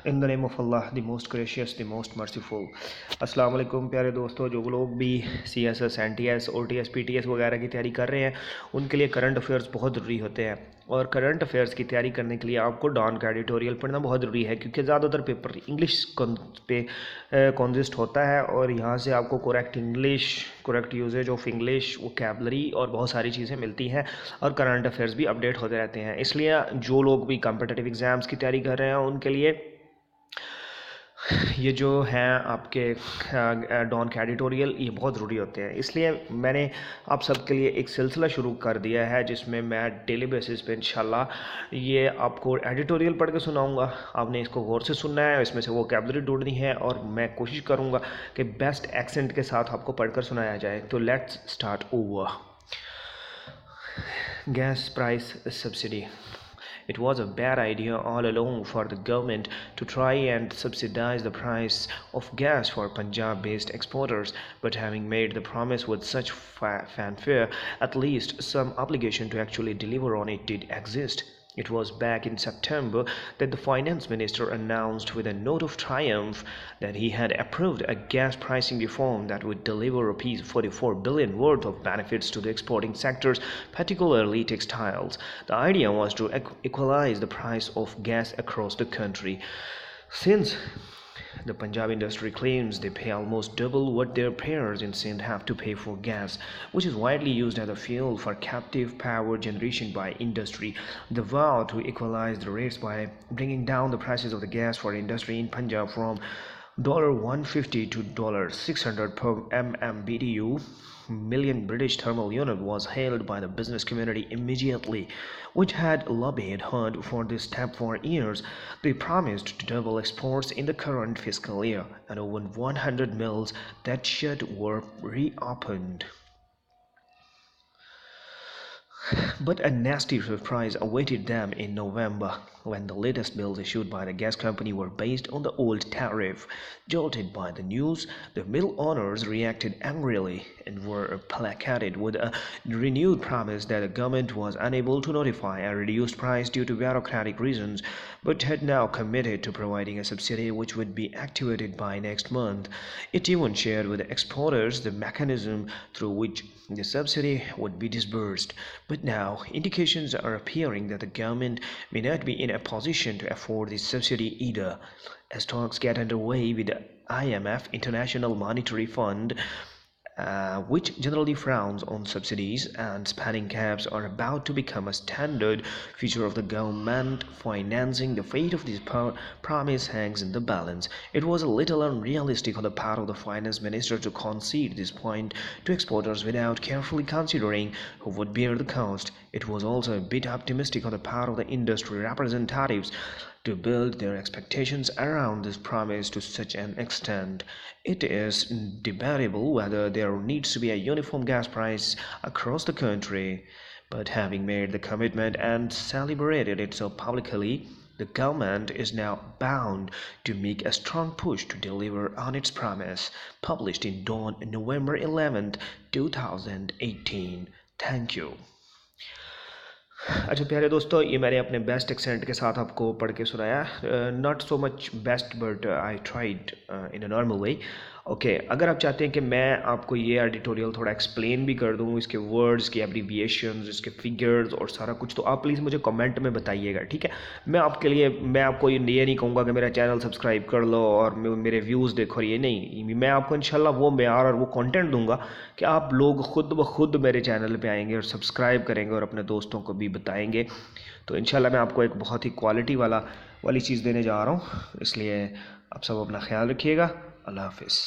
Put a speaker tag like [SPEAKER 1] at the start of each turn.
[SPEAKER 1] In the name of Allah the most gracious the most merciful. अस्सलाम वालेकुम प्यारे दोस्तों, जो लोग भी CSS NTS OTS PTS वगैरह की तैयारी कर रहे हैं उनके लिए करंट अफेयर्स बहुत ज़रूरी होते हैं। और करंट अफेयर्स की तैयारी करने के लिए आपको डॉन का एडिटोरियल पढ़ना बहुत ज़रूरी है, क्योंकि ज़्यादातर पेपर इंग्लिश पे कॉन्जिस्ट होता है और यहाँ से आपको correct English, correct usage of English, vocabulary और बहुत सारी चीज़ें मिलती हैं और करंट अफेयर्स भी अपडेट होते रहते हैं। इसलिए जो लोग भी कॉम्पिटिटिव एग्ज़ाम्स की तैयारी कर रहे हैं उनके लिए ये जो हैं आपके डॉन के एडिटोरियल ये बहुत ज़रूरी होते हैं। इसलिए मैंने आप सबके लिए एक सिलसिला शुरू कर दिया है जिसमें मैं डेली बेसिस पे इंशाल्लाह ये आपको एडिटोरियल पढ़ के सुनाऊंगा। आपने इसको गौर से सुनना है, इसमें से वोकैबलरी ढूंढनी है और मैं कोशिश करूंगा कि बेस्ट एक्सेंट के साथ आपको पढ़कर सुनाया जाए। तो let's start over. Gas price subsidy. It was a bad idea all along for the government to try and subsidize the price of gas for Punjab-based exporters, but having made the promise with such fanfare, at least some obligation to actually deliver on it did exist. It was back in September that the finance minister announced with a note of triumph that he had approved a gas pricing reform that would deliver Rs 44 billion worth of benefits to the exporting sectors, particularly textiles. The idea was to equalize the price of gas across the country. Since the Punjab industry claims they pay almost double what their peers in Sindh have to pay for gas, which is widely used as a fuel for captive power generation by industry. The vow to equalize the rates by bringing down the prices of the gas for industry in Punjab from $150 to $600 per MMBTU million British thermal unit was hailed by the business community immediately, which had lobbied hard for this step for years. They promised to double exports in the current fiscal year, and over 100 mills that shut were reopened. But a nasty surprise awaited them in November, when the latest bills issued by the gas company were based on the old tariff. Jolted by the news, the mill owners reacted angrily and were placated with a renewed promise that the government was unable to notify a reduced price due to bureaucratic reasons, but had now committed to providing a subsidy which would be activated by next month. It even shared with the exporters the mechanism through which the subsidy would be disbursed. But now, indications are appearing that the government may not be in a position to afford this subsidy either. As talks get underway with the IMF, International Monetary Fund, which generally frowns on subsidies, and spending caps are about to become a standard feature of the government financing. The fate of this promise hangs in the balance. It was a little unrealistic on the part of the finance minister to concede this point to exporters without carefully considering who would bear the cost. It was also a bit optimistic on the part of the industry representatives to build their expectations around this promise to such an extent. It is debatable whether there needs to be a uniform gas price across the country, but having made the commitment and celebrated it so publicly, the government is now bound to make a strong push to deliver on its promise. Published in Dawn, November 11th, 2018. Thank you. अच्छा प्यारे दोस्तों, ये मैंने अपने best accent के साथ आपको पढ़ के सुनाया। Not so much best but I tried in a normal way. Okay, अगर आप चाहते हैं कि मैं आपको ये एडिटोरियल थोड़ा एक्सप्लेन भी कर दूँ, इसके वर्ड्स की एब्रीविएशंस, इसके फिगर्स और सारा कुछ, तो आप प्लीज़ मुझे कमेंट में बताइएगा, ठीक है। मैं आपको ये नहीं कहूँगा कि मेरा चैनल सब्सक्राइब कर लो और मेरे व्यूज़ देखो, ये नहीं। मैं आपको इंशाल्लाह वो मेयार और वो कंटेंट दूंगा कि आप लोग खुद ब खुद मेरे चैनल पे आएंगे और सब्सक्राइब करेंगे और अपने दोस्तों को भी बताएंगे। तो इंशाल्लाह मैं आपको एक बहुत ही क्वालिटी वाली चीज़ देने जा रहा हूँ। इसलिए आप सब अपना ख्याल रखिएगा। अल्लाह हाफिज़।